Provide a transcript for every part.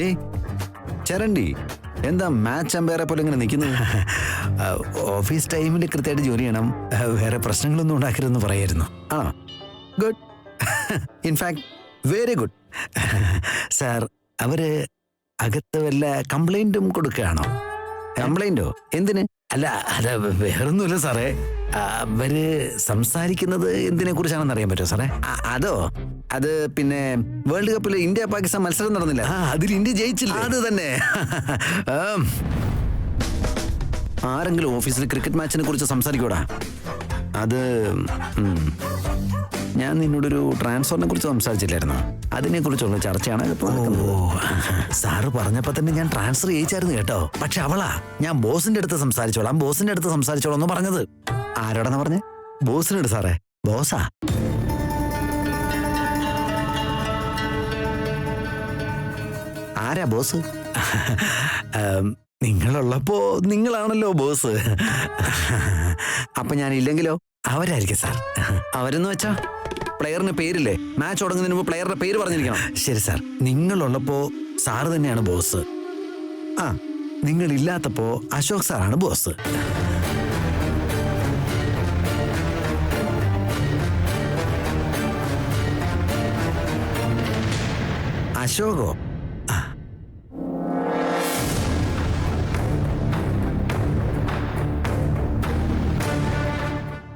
ഏയ് ചരണ്ടി, എന്താ മാച്ച് അമ്പയറെ പോലെ ഇങ്ങനെ നിൽക്കുന്നത്? ഓഫീസ് ടൈമിൽ കൃത്യമായിട്ട് ജോലി ചെയ്യണം, വേറെ പ്രശ്നങ്ങളൊന്നും ഉണ്ടാക്കരുതെന്ന് പറയായിരുന്നു. ആണോ? Good. In fact very good. Sir, അവര് അകത്ത് വല്ല കംപ്ലൈന്റും കൊടുക്കുകയാണോ? കംപ്ലൈന്റോ? എന്തിന്? അല്ല, അത് വേറൊന്നുമില്ല സാറേ. അവര് സംസാരിക്കുന്നത് എന്തിനെ കുറിച്ചാണെന്ന് അറിയാൻ പറ്റുമോ സാറേ? അതോ? അത് പിന്നെ വേൾഡ് കപ്പിൽ ഇന്ത്യ പാകിസ്ഥാൻ മത്സരം നടന്നില്ല, അതിൽ ഇന്ത്യ ജയിച്ചില്ല. അത് തന്നെ. ആരെങ്കിലും ഓഫീസിൽ ക്രിക്കറ്റ് മാച്ചിനെ കുറിച്ച് സംസാരിക്കൂടാ? അത് ഞാൻ നിന്നോടൊരു ട്രാൻസ്ഫറിനെ കുറിച്ച് സംസാരിച്ചില്ലായിരുന്നു, അതിനെ കുറിച്ചുള്ള ചർച്ചയാണ്. സാറ് പറഞ്ഞപ്പോ തന്നെ ഞാൻ ട്രാൻസ്ഫർ ചെയ്യിച്ചായിരുന്നു കേട്ടോ. പക്ഷെ അവളാ ഞാൻ ബോസിന്റെ അടുത്ത് സംസാരിച്ചോളാം എന്ന് പറഞ്ഞത്. ആരോടാന്ന് പറഞ്ഞേ? ബോസിനോട് സാറേ. ബോസാ? ആരാ ബോസ്? നിങ്ങളുള്ളപ്പോ നിങ്ങളാണല്ലോ ബോസ്. അപ്പൊ ഞാൻ ഇല്ലെങ്കിലോ? അവരായിരിക്കും സാർ. അവരെന്ന് വെച്ചാ പ്ലെയറിന് പേരില്ലേ? മാച്ച് തുടങ്ങുന്നതിന് മുമ്പ് പ്ലെയറുടെ പേര് പറഞ്ഞിരിക്കണം. ശരി സാർ, നിങ്ങളുള്ളപ്പോ സാറ് തന്നെയാണ് ബോസ്. ആ, നിങ്ങളില്ലാത്തപ്പോ അശോക് സാറാണ് ബോസ്. അശോകോ?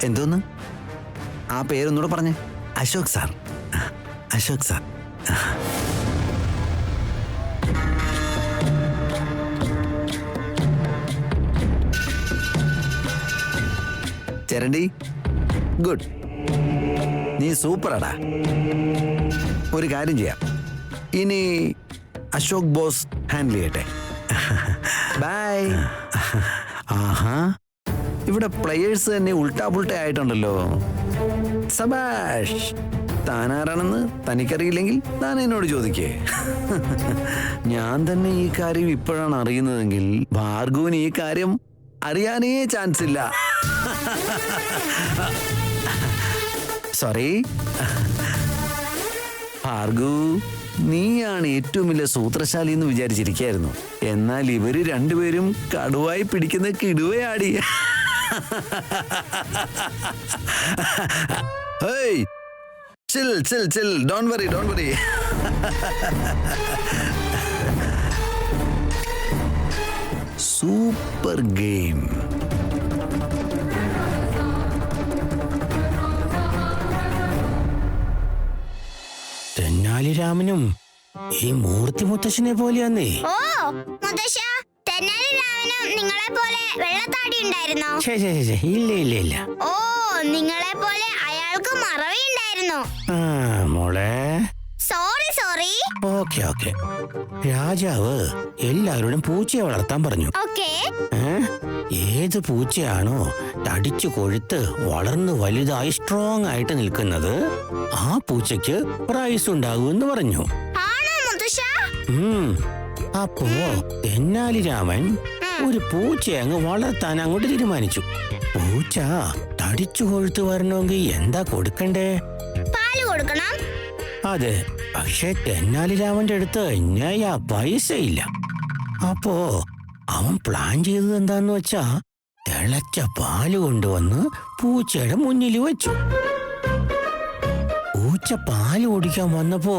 എന്തോന്ന്? ആ പേരൊന്നുകൂടെ പറഞ്ഞേ. അശോക് സാർ. അശോക് സാർ. ചരണ്ടി, ഗുഡ്. നീ സൂപ്പറാടാ. ഒരു കാര്യം ചെയ്യാം, ഇനി അശോക് ബോസ് ഹാൻഡിൽ ചെയ്യട്ടെ. ബൈ. ആഹാ, ഇവിടെ പ്ലെയേഴ്സ് തന്നെ ഉൾട്ടാ പുൾട്ട ആയിട്ടുണ്ടല്ലോ. സബാഷ്. താനാരാണെന്ന് തനിക്കറിയില്ലെങ്കിൽ താൻ എന്നോട് ചോദിക്കേ. ഞാൻ തന്നെ ഈ കാര്യം ഇപ്പോഴാണ് അറിയുന്നതെങ്കിൽ ഭാർഗവിന് ഈ കാര്യം അറിയാനേ ചാൻസ് ഇല്ല. സോറി ഭാർഗവ്, നീയാണ് ഏറ്റവും വലിയ സൂത്രശാലി എന്ന് വിചാരിച്ചിരിക്കായിരുന്നു. എന്നാൽ ഇവര് രണ്ടുപേരും കടുവായി പിടിക്കുന്ന കിടുവയാടി. Hey, chill. Don't worry. Super game. തെന്നാലിരാമനും ഈ മൂർത്തി മുത്തശ്ശനെ പോലെയാന്നേ. ഓ മുത്തശ്ശ, തെന്നാലിരാമനും നിങ്ങളെ പോലെ വെള്ളത്താടി ഉണ്ടായിരുന്നോ? ഇല്ല. ഓ, നിങ്ങളെ പോലെ അയാൾക്ക് മറവിയുണ്ടായിരുന്നു. മോളെ സോറി. ഓക്കെ. രാജാവ് എല്ലാവരോടും പൂച്ചയെ വളർത്താൻ പറഞ്ഞു. ഏത് പൂച്ചയാണോ തടിച്ചു കൊഴുത്ത് വളർന്നു വലുതായി സ്ട്രോങ് ആയിട്ട് നിൽക്കുന്നത്, ആ പൂച്ചയ്ക്ക് പ്രൈസ് ഉണ്ടാകുമെന്ന് പറഞ്ഞു. അപ്പോ തെന്നാലിരാമൻ ഒരു പൂച്ചയെ അങ്ങ് വളർത്താൻ അങ്ങോട്ട് തീരുമാനിച്ചു. പൂച്ച തടിച്ചു കൊഴുത്ത് വരണമെങ്കിൽ എന്താ കൊടുക്കണ്ടേ? പാല് കൊടുക്കണം. അതെ, പക്ഷെ തെന്നാലിരാമന്റെ അടുത്ത് പൈസ ഇല്ല. അപ്പോ അവൻ പ്ലാൻ ചെയ്തത് എന്താന്ന് വെച്ചാ തിളച്ച പാല് കൊണ്ടുവന്ന് പൂച്ചയുടെ മുന്നിൽ വെച്ചു. പൂച്ച പാല് കുടിക്കാൻ വന്നപ്പോ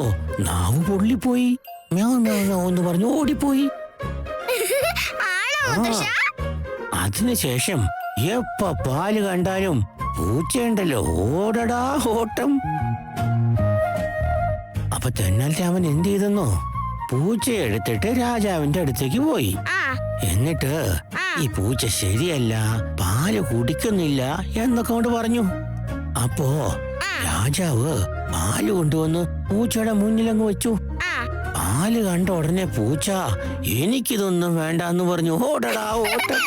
നാവ് പൊള്ളിപ്പോയി. എന്ന് പറഞ്ഞു ഓടിപ്പോയി. അതിനുശേഷം എപ്പ പാല് കണ്ടാലും പൂച്ചയുണ്ടല്ലോ ഓടടാ ഓട്ടം. അപ്പൊ തെന്നാലിരാമൻ എന്ത് ചെയ്തെന്നോ, പൂച്ചയെ എടുത്തിട്ട് രാജാവിന്റെ അടുത്തേക്ക് പോയി. എന്നിട്ട് ഈ പൂച്ച ശരിയല്ല, പാല് കുടിക്കുന്നില്ല എന്നൊക്കെ കൊണ്ട് പറഞ്ഞു. അപ്പോ രാജാവ് പാല് കൊണ്ടുവന്ന് പൂച്ചയുടെ മുന്നിലങ്ങ് വെച്ചു. പാല് കണ്ട ഉടനെ പൂച്ച എനിക്കിതൊന്നും വേണ്ടെന്ന് പറഞ്ഞു ഓടടാ ഓട്ടം.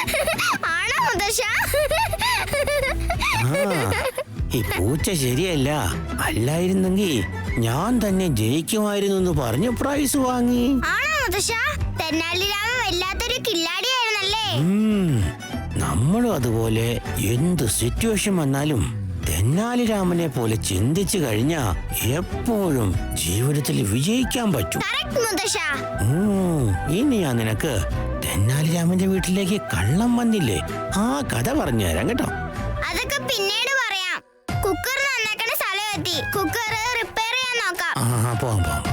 ഈ പൂച്ച ശരിയല്ല, അല്ലായിരുന്നെങ്കിൽ ഞാൻ തന്നെ ജയിക്കുമായിരുന്നു എന്ന് പറഞ്ഞു പ്രൈസ് വാങ്ങി. നമ്മളും അതുപോലെ എന്ത് സിറ്റുവേഷൻ വന്നാലും തെന്നാലിരാമനെ പോലെ ചിന്തിച്ചു കഴിഞ്ഞാ എപ്പോഴും ജീവിതത്തിൽ വിജയിക്കാൻ പറ്റും. കറക്റ്റ് മുത്തശ്ശ. ഇനിയാ നിനക്ക് തെന്നാലിരാമന്റെ വീട്ടിലേക്ക് കള്ളം വന്നില്ലേ, ആ കഥ പറഞ്ഞു തരാം കേട്ടോ. അതൊക്കെ പിന്നീട് പറയാം. കുക്കർ നന്നാക്കണ സ്ഥലം എത്തി. കുക്കർ റിപ്പയർ ചെയ്യാൻ നോക്കാം. പോവാം പോവാം.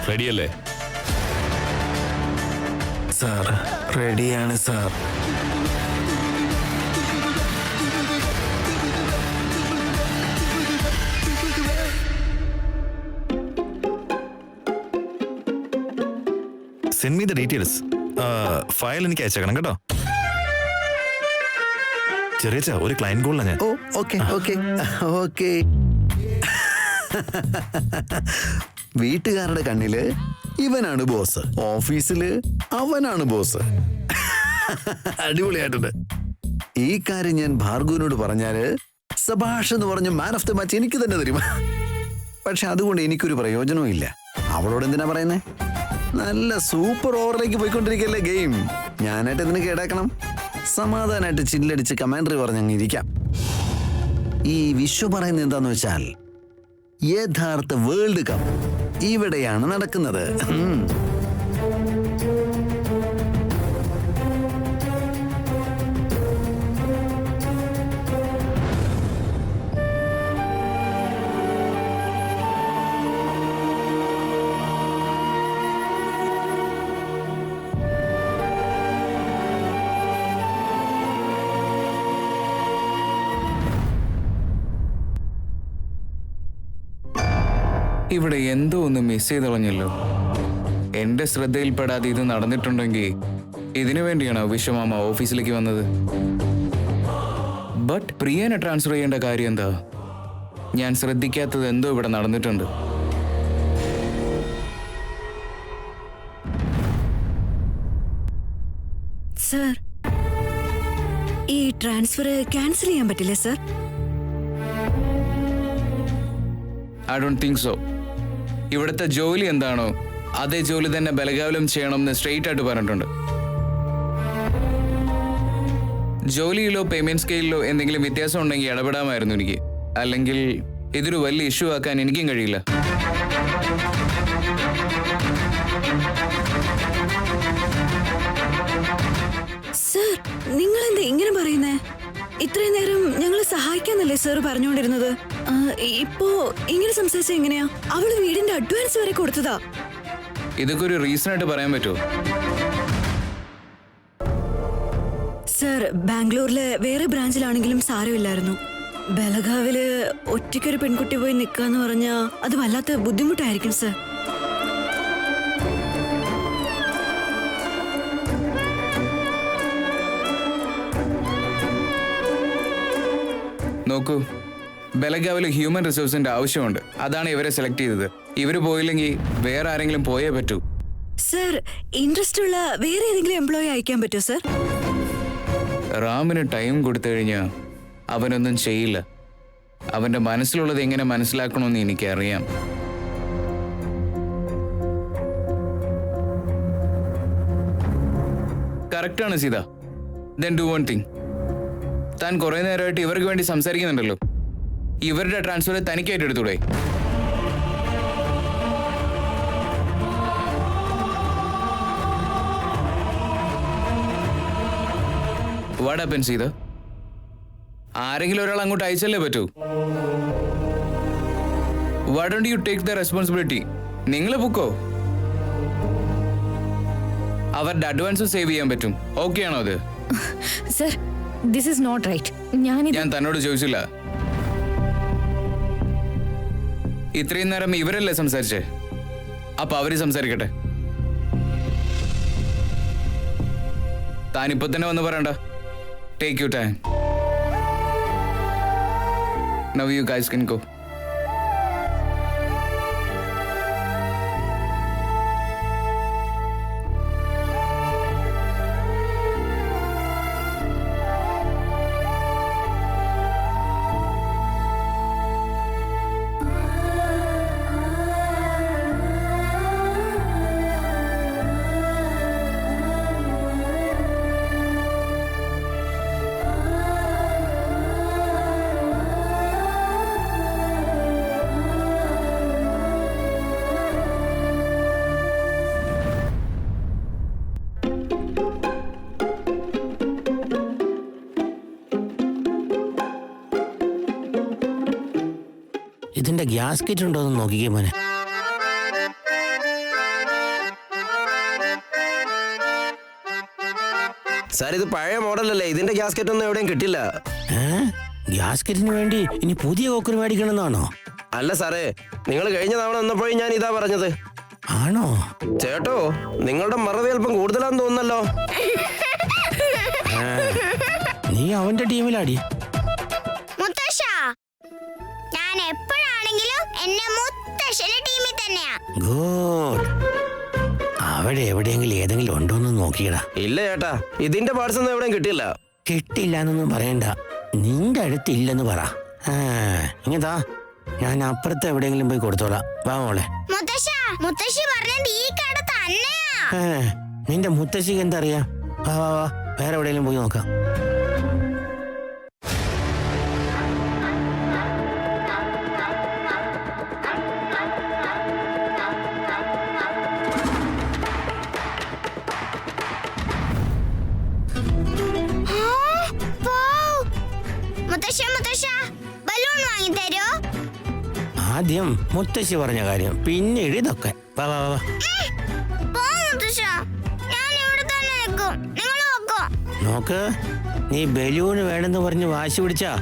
റെഡിയല്ലേ? സാർ റെഡിയാണ് sir. Send me the details. File എനിക്ക് അയച്ചേക്കണം കേട്ടോ. ചെറിയ ഒരു ക്ലയന്റ് കോളിലാണ് ഞാൻ. ഓ ഓക്കെ ഓക്കെ ഓക്കെ. വീട്ടുകാരുടെ കണ്ണില് ഇവനാണ് ബോസ്, ഓഫീസില് അവനാണ് ബോസ്. അടിപൊളിയായിട്ടുണ്ട്. ഈ കാര്യം ഞാൻ ഭാർഗവനോട് പറഞ്ഞാല് സഭാഷ് എന്ന് പറഞ്ഞ മാൻ ഓഫ് ദ മാച്ച് എനിക്ക് തന്നെ തരും. പക്ഷെ അതുകൊണ്ട് എനിക്കൊരു പ്രയോജനവും ഇല്ല. അവളോട് എന്തിനാ പറയുന്നേ? നല്ല സൂപ്പർ ഓവറിലേക്ക് പോയിക്കൊണ്ടിരിക്കല്ലേ ഗെയിം. ഞാനായിട്ട് ഇതിന് കേടാക്കണം. സമാധാനമായിട്ട് ചില്ലടിച്ച് കമാൻഡറി പറഞ്ഞങ്ങ് ഇരിക്കാം. ഈ വിശ്വ പറയുന്നത് എന്താന്ന് വെച്ചാൽ യഥാർത്ഥ വേൾഡ് കപ്പ് ഇവിടെയാണ് നടക്കുന്നത്. ഇവിടെ എന്തോ ഒന്ന് മിസ് ചെയ്ത് കളഞ്ഞല്ലോ. എന്റെ ശ്രദ്ധയിൽപ്പെടാതെ ഇത് നടന്നിട്ടുണ്ടെങ്കിൽ ഇതിനു വേണ്ടിയാണോ വിശ്വമാമ ഓഫീസിലേക്ക് വന്നത്? ബട്ട് പ്രിയനെ ട്രാൻസ്ഫർ ചെയ്യേണ്ട കാര്യം എന്താ? ഞാൻ ശ്രദ്ധിക്കാത്തത് എന്തോ ഇവിടെ നടന്നിട്ടുണ്ട്. സർ, ഈ ട്രാൻസ്ഫർ ക്യാൻസൽ ചെയ്യാൻ പറ്റില്ല sir? I don't think so. ഇവിടുത്തെ ജോലി എന്താണോ അതേ ജോലി തന്നെ ബലഗാവിലും ചെയ്യണമെന്ന് സ്ട്രെയിറ്റ് ആയിട്ട് പറഞ്ഞിട്ടുണ്ട്. ജോലിയിലോ പേയ്മെന്റ് സ്കെയിലിലോ എന്തെങ്കിലും വ്യത്യാസം ഉണ്ടെങ്കിൽ ഇടപെടാമായിരുന്നു എനിക്ക്. അല്ലെങ്കിൽ ഇതൊരു വലിയ ഇഷ്യൂ ആക്കാൻ എനിക്കും കഴിയില്ല. സർ, നിങ്ങൾ എന്താ ഇങ്ങനെ പറയുന്നേ? ഇത്രയും നേരം ഞങ്ങൾ സഹായിക്കാന്നല്ലേ സർ പറഞ്ഞുകൊണ്ടിരുന്നത്? ഇപ്പോ ഇങ്ങനെ സംസാരിച്ച എങ്ങനെയാ? അവള് വീടിന്റെ അഡ്വാൻസ് വരെ കൊടുത്തതാ. ഇതൊക്കെ ഒരു റീസൺ ആയിട്ട് പറയാൻ പറ്റുമോ? സർ, ബാംഗ്ലൂരിലെ വേറെ ബ്രാഞ്ചിലാണെങ്കിലും സാരമില്ലായിരുന്നു. ബലഗാവില് ഒറ്റയ്ക്കൊരു പെൺകുട്ടി പോയി നിൽക്കാന്ന് പറഞ്ഞാ അത് വല്ലാത്ത ബുദ്ധിമുട്ടായിരിക്കും സർ. നോക്കൂ, ബലഗാവിൽ ഹ്യൂമൻ റിസോഴ്സിന്റെ ആവശ്യമുണ്ട്. അതാണ് ഇവരെ സെലക്ട് ചെയ്തത്. ഇവര് പോയില്ലെങ്കിൽ വേറെ ആരെങ്കിലും പോയേ പറ്റൂ. സർ, ഇൻട്രസ്റ്റ് ഉള്ള വേറെ ഏതെങ്കിലും എംപ്ലോയി അയക്കാൻ പറ്റുമോ സർ? റാമിന് ടൈം കൊടുത്തു കഴിഞ്ഞാൽ അവനൊന്നും ചെയ്യില്ല. അവന്റെ മനസ്സിലുള്ളത് എങ്ങനെ മനസ്സിലാക്കണമെന്ന് എനിക്കറിയാം. കറക്റ്റാണ് Sita. Then do one thing. താൻ കുറെ നേരമായിട്ട് ഇവർക്ക് വേണ്ടി സംസാരിക്കുന്നുണ്ടല്ലോ. ഇവരുടെ ട്രാൻസ്ഫർ തനിക്കായിട്ട് എടുത്തൂടെ? വാട്ട് ഹാപ്പൻസ് ചെയ്ത്? ആരെങ്കിലും ഒരാൾ അങ്ങോട്ട് അയച്ചല്ലേ പറ്റൂ. Why don't you take the responsibility? നിങ്ങൾ ബുക്കോ. അവരുടെ അഡ്വാൻസും സേവ് ചെയ്യാൻ പറ്റും. ഓക്കെ ആണോ അത്? Sir, this is not right. ഞാൻ തന്നോട് ചോദിച്ചില്ല. ഇത്രയും നേരം ഇവരല്ലേ സംസാരിച്ചേ? അപ്പൊ അവര് സംസാരിക്കട്ടെ. താനിപ്പോ തന്നെ വന്ന് പറയണ്ട. Take you time. Now you guys can go. ഇതിന്റെ ഗ്യാസ്കറ്റ് ഉണ്ടോ എന്ന് നോക്കിക്കേ മോനെ. സാർ ഇത് പഴയ മോഡലല്ലേ, ഇതിന്റെ ഗ്യാസ്കറ്റ് ഒന്നും എവിടെയും കിട്ടില്ല. ഗ്യാസ്കറ്റിന് വേണ്ടി ഇനി പുതിയ കുക്കർ മേടിക്കണമെന്നാണോ? അല്ല സാറേ, നിങ്ങൾ കഴിഞ്ഞ തവണ വന്നപ്പോഴും ഞാൻ ഇതാ പറഞ്ഞത്. ആണോ ചേട്ടോ, നിങ്ങളുടെ മറവി അല്പം കൂടുതലാന്ന് തോന്നുന്നല്ലോ. നീ അവന്റെ ടീമിലാടി. മുത്തശ്ശ, ഞാൻ എപ്പോഴാണെങ്കിലും എന്റെ മുത്തശ്ശന്റെ ടീമിൽ തന്നെയാ. ഗുഡ്. അവിടെ എവിടെയെങ്കിലും ഏതെങ്കിലും ഉണ്ടോന്ന് നോക്കിയടാ. ഇല്ല ചേട്ടാ, ഇതിന്റെ പാർട്സ് ഒന്നും എവിടെയും കിട്ടില്ല. കിട്ടില്ല എന്നൊന്നും പറയണ്ട, നിന്റെ അടുത്തില്ലെന്ന് പറ. ഇങ്ങതാ, ഞാൻ അപ്പുറത്ത് എവിടെയെങ്കിലും പോയി കൊടുത്തോളാം. വാ മോളെ. മുത്തശ്ശി പറഞ്ഞത് ഈ കട തന്നെയാ. നിന്റെ മുത്തശ്ശിക്ക് എന്താ അറിയാം? വാ വാ വാ, വേറെ എവിടെയെങ്കിലും പോയി നോക്കാം. ആദ്യം മുത്തശ്ശി പറഞ്ഞ കാര്യം, പിന്നീട് ഇതൊക്കെ. വാ വാ വാ. നോക്ക്, നീ ബലൂണ് വേണമെന്ന് പറഞ്ഞ് വാശി പിടിച്ചാ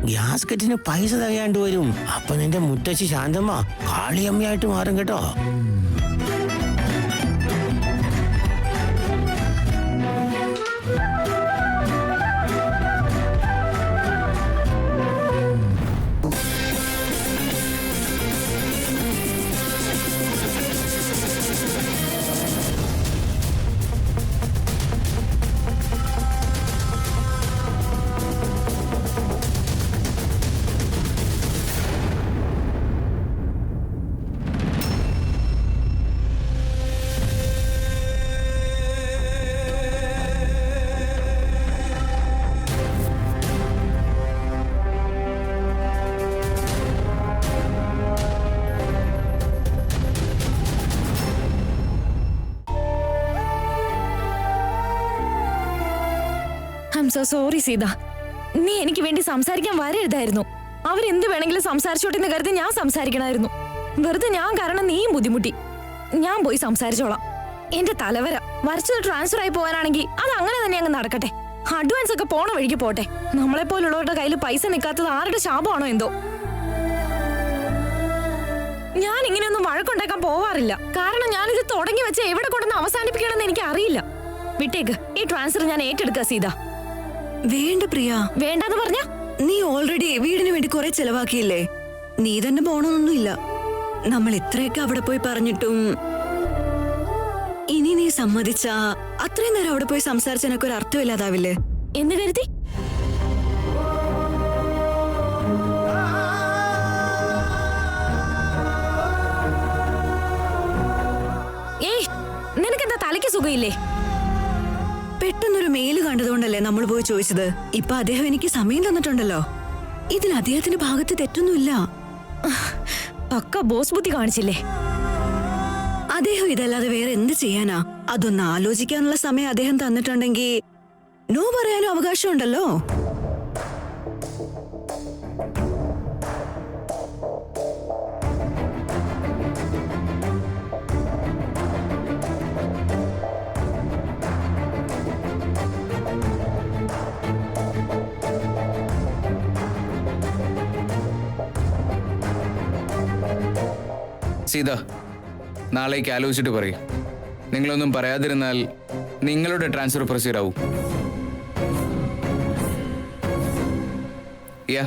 ഗ്യാസ്കറ്റിന് പൈസ തികയാണ്ട് വരും. അപ്പൊ നിന്റെ മുത്തശ്ശി ശാന്തമ്മ കാളിയമ്മയായിട്ട് മാറും കേട്ടോ. സോറി സീത, നീ എനിക്ക് വേണ്ടി സംസാരിക്കാൻ വരരുതായിരുന്നു. അവരെന്ത് വേണമെങ്കിലും സംസാരിച്ചോട്ടെന്ന് കരുതി ഞാൻ സംസാരിക്കണമായിരുന്നു. വെറുതെ ഞാൻ കാരണം നീയും ബുദ്ധിമുട്ടി. ഞാൻ പോയി സംസാരിച്ചോളാം. എന്റെ തലവര വരച്ചത് ട്രാൻസ്ഫർ ആയി പോകാനാണെങ്കിൽ അത് അങ്ങനെ തന്നെ അങ്ങ് നടക്കട്ടെ. അഡ്വാൻസ് ഒക്കെ പോണ വഴിക്ക് പോട്ടെ. നമ്മളെ പോലുള്ളവരുടെ കയ്യിൽ പൈസ നിൽക്കാത്തത് ആരുടെ ശാപമാണോ എന്തോ. ഞാൻ ഇങ്ങനെയൊന്നും വഴക്കുണ്ടാക്കാൻ പോവാറില്ല. കാരണം ഞാനിത് തുടങ്ങി വെച്ച് എവിടെ കൊണ്ടുവന്ന് അവസാനിപ്പിക്കണമെന്ന് എനിക്ക് അറിയില്ല. വിട്ടേക്ക്, ഈ ട്രാൻസ്ഫർ ഞാൻ ഏറ്റെടുക്കുക സീത. വേണ്ട പ്രിയ. വേണ്ടെന്ന് പറഞ്ഞ നീ ഓൾറെഡി വീടിന് വേണ്ടി കുറെ ചെലവാക്കിയില്ലേ. നീ തന്നെ പോണൊന്നുമില്ല. നമ്മൾ ഇത്രയൊക്കെ അവിടെ പോയി പറഞ്ഞിട്ടും ഇനി നീ സമ്മതിച്ചാ അത്രയും നേരം അവിടെ പോയി സംസാരിച്ചതിനൊക്കെ ഒരു അർത്ഥമില്ലാതാവില്ലേ എന്ന് കരുതി? ഏയ്, നിനക്കെന്താ തലയ്ക്ക് സുഖമില്ലേ? പെട്ടെന്നൊരു മെയില് കണ്ടതുകൊണ്ടല്ലേ നമ്മൾ പോയി ചോദിച്ചത്. ഇപ്പൊ അദ്ദേഹം എനിക്ക് സമയം തന്നിട്ടുണ്ടല്ലോ. ഇതിൽ അദ്ദേഹത്തിന്റെ ഭാഗത്ത് തെറ്റൊന്നുമില്ല. പക്ക ബോസ് ബുദ്ധി കാണിച്ചില്ലേ? അദ്ദേഹം ഇതല്ലാതെ വേറെ എന്ത് ചെയ്യാനാ? അതൊന്ന് ആലോചിക്കാനുള്ള സമയം അദ്ദേഹം തന്നിട്ടുണ്ടെങ്കിൽ നോ പറയാനും അവകാശമുണ്ടല്ലോ. സീത, നാളേക്ക് ആലോചിച്ചിട്ട് പറയും. നിങ്ങളൊന്നും പറയാതിരുന്നാൽ നിങ്ങളുടെ ട്രാൻസ്ഫർ പ്രൊസീഡ് ആവും. യാ,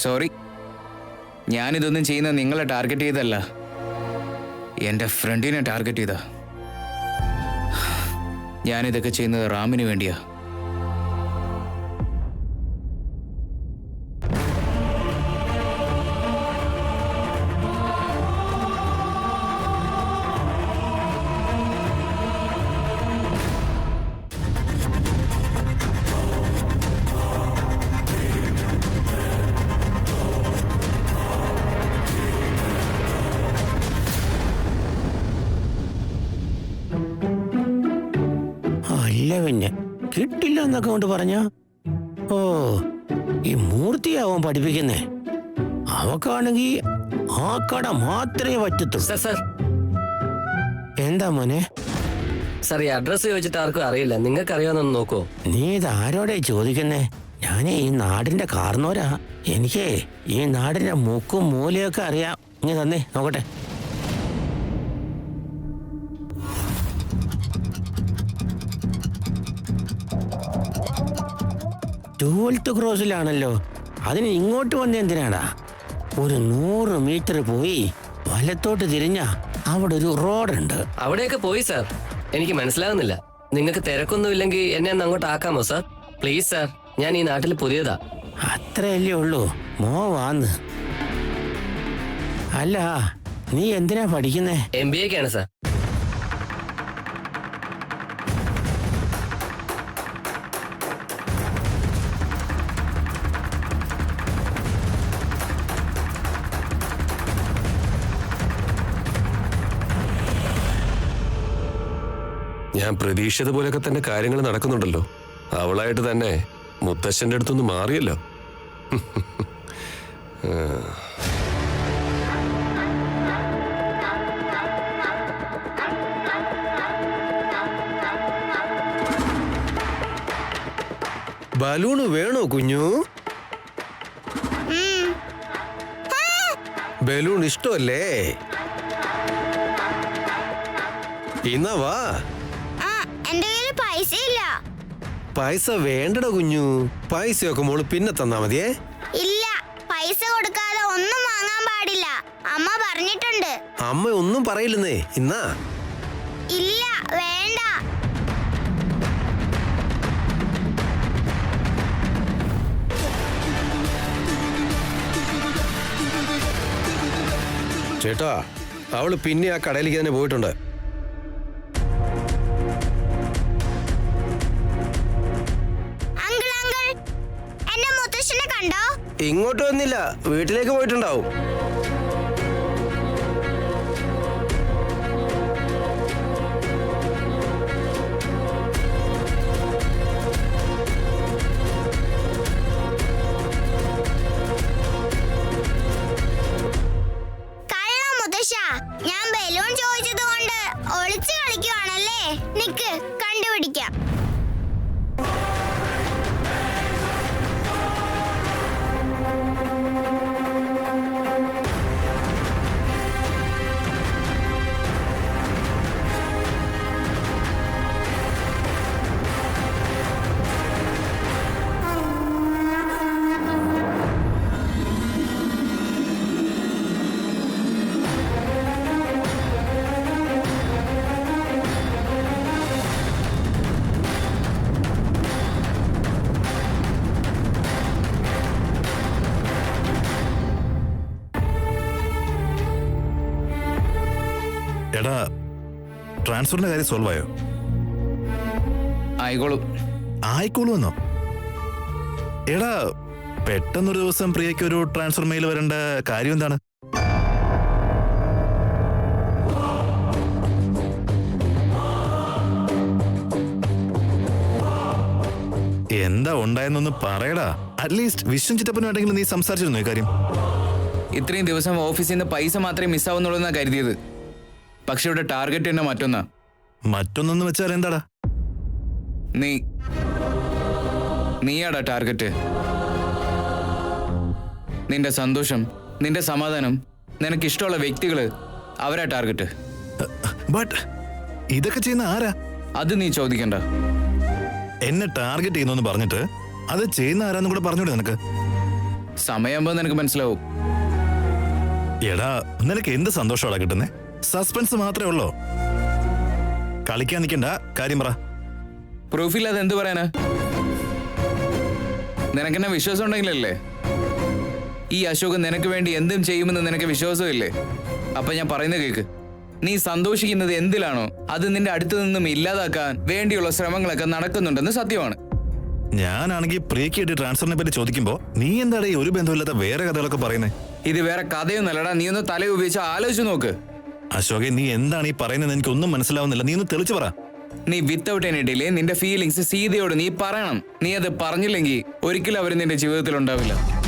സോറി, ഞാനിതൊന്നും ചെയ്യുന്നത് നിങ്ങളെ ടാർഗറ്റ് ചെയ്തല്ല, എൻ്റെ ഫ്രണ്ടിനെ ടാർഗറ്റ് ചെയ്താ. ഞാനിതൊക്കെ ചെയ്യുന്നത് റാമിന് വേണ്ടിയാ. പിന്നെ കിട്ടില്ല എന്നൊക്കെ കൊണ്ട് പറഞ്ഞ ഓ ഈ മൂർത്തിയാവും പഠിപ്പിക്കുന്നേ. അവക്കാണെങ്കി ആ കട മാത്രമേ പറ്റത്തുള്ളൂ. സർ സർ എന്താ മോനെ? സർ ഈ അഡ്രസ് ചോദിച്ചിട്ട് ആർക്കും അറിയില്ല. നിങ്ങൾക്ക് അറിയാമെന്നൊന്ന് നോക്കോ? നീ ഇത് ആരോടെ ചോദിക്കുന്നേ? ഞാനേ ഈ നാടിന്റെ കാർന്നോരാ. എനിക്ക് ഈ നാടിന്റെ മുക്കും മൂലയൊക്കെ അറിയാം. ഇങ്ങനെ തന്നെ നോക്കട്ടെ. ട്വൽത്ത് ക്രോസിലാണല്ലോ. അതിന് ഇങ്ങോട്ട് വന്ന എന്തിനാടാ? ഒരു 100 മീറ്റർ പോയി വലത്തോട്ട് തിരിഞ്ഞ അവിടെ ഒരു റോഡുണ്ട്. അവിടെയൊക്കെ പോയി സാർ. എനിക്ക് മനസ്സിലാകുന്നില്ല. നിങ്ങൾക്ക് തിരക്കൊന്നുമില്ലെങ്കിൽ എന്നെ ഒന്ന് അങ്ങോട്ട് ആക്കാമോ സാർ? പ്ലീസ് സാർ, ഞാൻ ഈ നാട്ടിൽ പുതിയതാ. അത്രയല്ലേ ഉള്ളൂ. മോവാന്ന്. അല്ല, നീ എന്തിനാ പഠിക്കുന്നേ? MBA-ക്കാണ് സാർ. ഞാൻ പ്രതീക്ഷിച്ചത് പോലെയൊക്കെ തന്നെ കാര്യങ്ങൾ നടക്കുന്നുണ്ടല്ലോ. അവളായിട്ട് തന്നെ മുത്തശ്ശന്റെ അടുത്തൊന്ന് മാറിയല്ലോ. ബലൂണ് വേണോ കുഞ്ഞു? ബലൂൺ ഇഷ്ടമല്ലേ? ഇന്നാ വാ. എന്റെ കയ്യിൽ പൈസ ഇല്ല. പൈസ വേണ്ടട കുഞ്ഞു. പൈസയൊക്കെ മോള് പിന്നെ തന്നാ മതിയേ. ഇല്ല, പൈസ കൊടുക്കാതെ ഒന്നും വാങ്ങാൻ പാടില്ല. അമ്മ പറഞ്ഞിട്ടുണ്ട്. അമ്മ ഒന്നും പറയില്ലെന്നേ. ഇന്നാ. ഇല്ല, വേണ്ട. ചേട്ടാ, അവള് പിന്നെ ആ കടയിലേക്ക് തന്നെ പോയിട്ടുണ്ട്. ഇങ്ങോട്ട് വന്നില്ല, വീട്ടിലേക്ക് പോയിട്ടുണ്ടാവും. ഞാൻ ബലൂൺ ചോദിച്ചത് കൊണ്ട് ഒളിച്ചു കളിക്കുവാണല്ലേ? നിക്ക്, കണ്ടുപിടിക്കാം. എടാ, ട്രാൻസ്ഫറിന്റെ കാര്യം സോൾവ് ആയോ? ആയിക്കോളൂ എന്നോ? എടാ, പെട്ടെന്നൊരു ദിവസം പ്രിയയ്ക്ക് ഒരു ട്രാൻസ്ഫർ മെയിൽ വരേണ്ട കാര്യം എന്താണ്? എന്താ ഉണ്ടായെന്നൊന്ന് പറയടാ. അറ്റ്ലീസ്റ്റ് വിശ്വം ചിറ്റപ്പനുമായിട്ടെങ്കിലും നീ സംസാരിച്ചിരുന്നു ഈ കാര്യം? ഇത്രയും ദിവസം ഓഫീസിൽ നിന്ന് പൈസ മാത്രമേ മിസ്സാവുന്നുള്ളൂ എന്നാ കരുതിയത്. പക്ഷെ ഇവിടെ ടാർഗറ്റ് തന്നെ മറ്റൊന്നാ. മറ്റൊന്നെന്ന് വെച്ചാൽ എന്താടാ? നീയാടാ ടാർഗറ്റ്. നിന്റെ സന്തോഷം, നിന്റെ സമാധാനം, നിനക്കിഷ്ടമുള്ള വ്യക്തികള്, അവരാ ടാർഗറ്റ്. ബട്ട് ഇതൊക്കെ ചെയ്യുന്ന ആരാ? അത് നീ ചോദിക്കണ്ട. എന്നെ ടാർഗറ്റ് ചെയ്യുന്നു പറഞ്ഞിട്ട് അത് ചെയ്യുന്ന ആരാന്ന് കൂടെ പറഞ്ഞൂടെ നിനക്ക്? സമയമാകുമ്പോ നിനക്ക് മനസ്സിലാവും. എടാ, നിനക്ക് എന്ത് സന്തോഷമാടാ കിട്ടുന്നേ? സസ്പെൻസ് മാത്രമേ ഉള്ളോ? കളിക്കാൻ നിൽക്കണ്ട, കാര്യം പറ. പ്രൂഫില്ലാതെ എന്ത് പറയാനാ? നിനക്കെന്നെ വിശ്വാസം ഉണ്ടെങ്കിലല്ലേ? ഈ അശോക് നിനക്ക് വേണ്ടി എന്തും ചെയ്യുമെന്ന് നിനക്ക് വിശ്വാസമില്ലേ? അപ്പൊ ഞാൻ പറയുന്നത് കേക്ക്. നീ സന്തോഷിക്കുന്നത് എന്തിലാണോ അത് നിന്റെ അടുത്തു നിന്നും ഇല്ലാതാക്കാൻ വേണ്ടിയുള്ള ശ്രമങ്ങളൊക്കെ നടക്കുന്നുണ്ടെന്ന് സത്യമാണ്. ഞാനാണെങ്കിൽ പ്രിയക്കായിട്ട് ട്രാൻസ്ഫറിനെ പറ്റി ചോദിക്കുമ്പോ നീ എന്താടാ ഈ ഒരു ബന്ധമില്ലാത്ത വേറെ കഥകളൊക്കെ പറയുന്നേ? ഇത് വേറെ കഥയൊന്നല്ലടാ. നീ ഒന്ന് തല ഉപയോഗിച്ച് ആലോചിച്ച് നോക്ക്. അശോകെ, നീ എന്താണ് ഈ പറയുന്നത്? എനിക്കൊന്നും മനസ്സിലാവുന്നില്ല. നീ ഒന്ന് തെളിച്ചു പറ. നീ വിത്തൗട്ട് എനി ഡിലേ നിന്റെ ഫീലിങ്സ് സീതയോട് നീ പറയണം. നീ അത് പറഞ്ഞില്ലെങ്കിൽ ഒരിക്കലും അവർ നിന്റെ ജീവിതത്തിൽ ഉണ്ടാവില്ല.